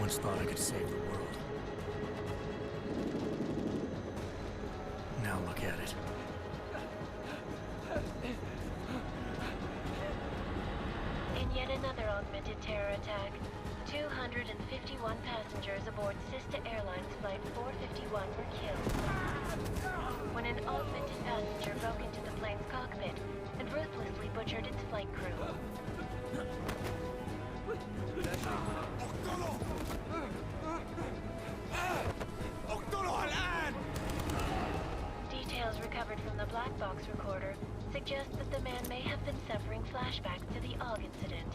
once thought I could save the world. Now look at it. In yet another augmented terror attack, 251 passengers aboard Sister Airlines Flight 451 were killed when an augmented passenger broke into the plane's cockpit and ruthlessly butchered its flight crew. Details recovered from the black box recorder suggest that the man may have been suffering flashbacks to the AUG incident.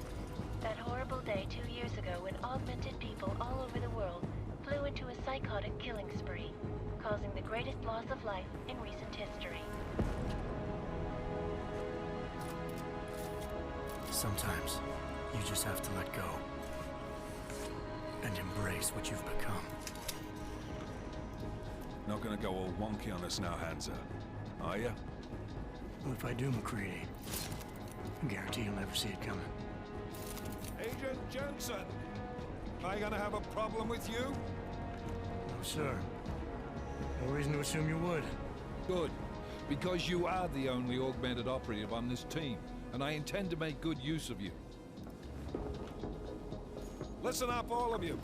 That horrible day 2 years ago when augmented people all over the world flew into a psychotic killing spree, causing the greatest loss of life in recent history. Sometimes, you just have to let go. And embrace what you've become. Not gonna go all wonky on us now, Hansa, are ya? Well, if I do, McCready, I guarantee you'll never see it coming. Agent Jensen! Am I gonna have a problem with you? No, sir. No reason to assume you would. Good. Because you are the only augmented operative on this team, and I intend to make good use of you. Listen up, all of you.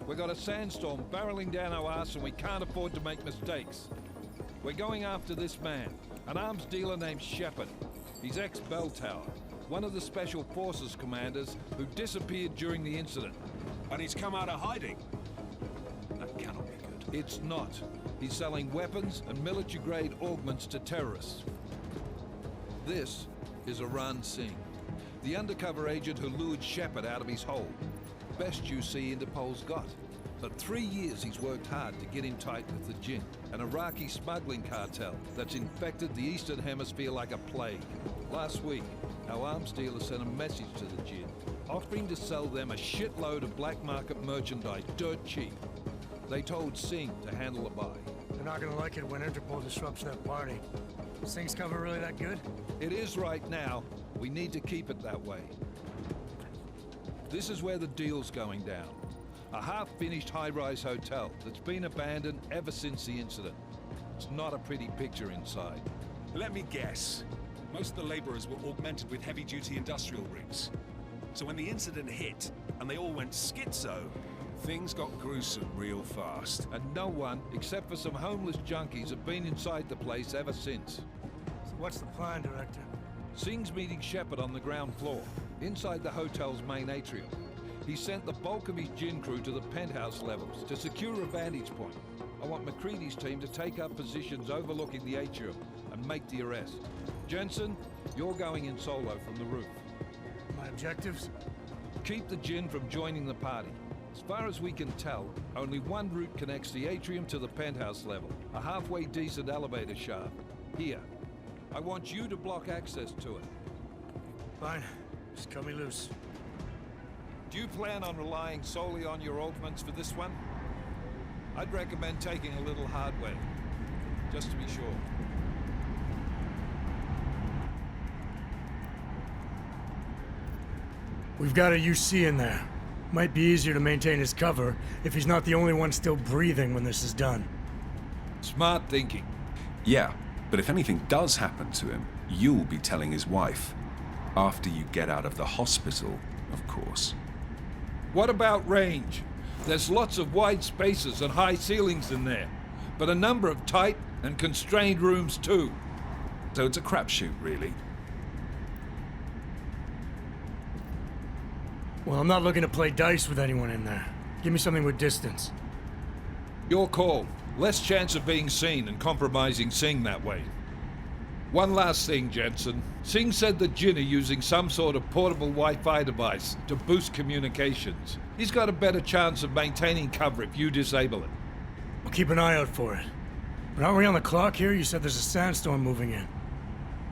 We got a sandstorm barreling down our ass and we can't afford to make mistakes. We're going after this man, an arms dealer named Shepard. He's ex-Bell Tower, one of the Special Forces commanders who disappeared during the incident. And he's come out of hiding. That cannot be good. It's not. He's selling weapons and military-grade augments to terrorists. This is Iran Singh, the undercover agent who lured Shepard out of his hole. Best you see Interpol's got. For 3 years he's worked hard to get in tight with the Jinn, an Iraqi smuggling cartel that's infected the Eastern Hemisphere like a plague. Last week, our arms dealer sent a message to the Jinn, offering to sell them a shitload of black market merchandise dirt cheap. They told Singh to handle the buy. They're not gonna like it when Interpol disrupts that party. Is Singh's cover really that good? It is right now. We need to keep it that way. This is where the deal's going down. A half-finished high-rise hotel that's been abandoned ever since the incident. It's not a pretty picture inside. Let me guess. Most of the laborers were augmented with heavy-duty industrial rigs. So when the incident hit, and they all went schizo, things got gruesome real fast. And no one, except for some homeless junkies, have been inside the place ever since. So what's the plan, Director? Singh's meeting Shepard on the ground floor, inside the hotel's main atrium. He sent the bulk of his Jinn crew to the penthouse levels to secure a vantage point. I want McCready's team to take up positions overlooking the atrium and make the arrest. Jensen, you're going in solo from the roof. My objectives? Keep the Jinn from joining the party. As far as we can tell, only one route connects the atrium to the penthouse level, a halfway decent elevator shaft. Here. I want you to block access to it. Fine. Just cut me loose. Do you plan on relying solely on your augments for this one? I'd recommend taking a little hardware, just to be sure. We've got a UC in there. Might be easier to maintain his cover if he's not the only one still breathing when this is done. Smart thinking. Yeah, but if anything does happen to him, you'll be telling his wife. After you get out of the hospital, of course. What about range? There's lots of wide spaces and high ceilings in there, but a number of tight and constrained rooms too. So it's a crapshoot, really. Well, I'm not looking to play dice with anyone in there. Give me something with distance. Your call. Less chance of being seen and compromising Singh that way. One last thing, Jensen. Singh said the Jinn are using some sort of portable Wi-Fi device to boost communications. He's got a better chance of maintaining cover if you disable it. I'll keep an eye out for it. But aren't we on the clock here? You said there's a sandstorm moving in.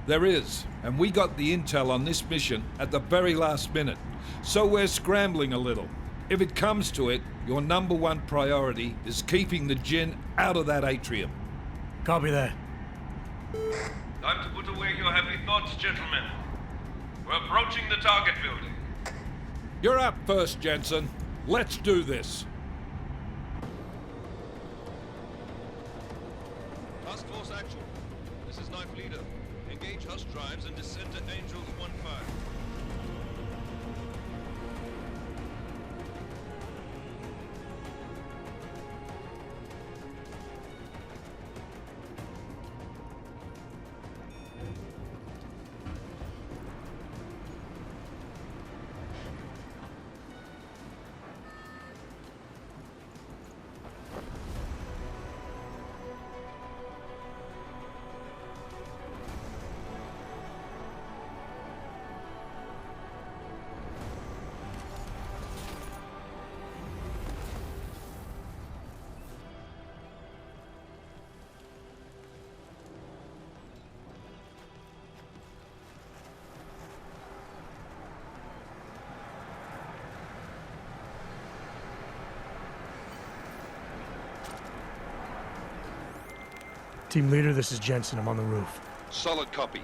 There is, and we got the intel on this mission at the very last minute. So we're scrambling a little. If it comes to it, your number one priority is keeping the Jinn out of that atrium. Copy that. Time to put away your heavy thoughts, gentlemen. We're approaching the target building. You're up first, Jensen. Let's do this. Task Force Action. This is Knife Leader. Engage Hush drives and descend to Angels 1-5. Team leader, this is Jensen. I'm on the roof. Solid copy.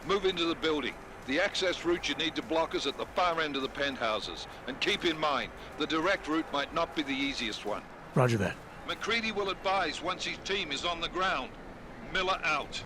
Move into the building. The access route you need to block is at the far end of the penthouses. And keep in mind, the direct route might not be the easiest one. Roger that. McCready will advise once his team is on the ground. Miller out.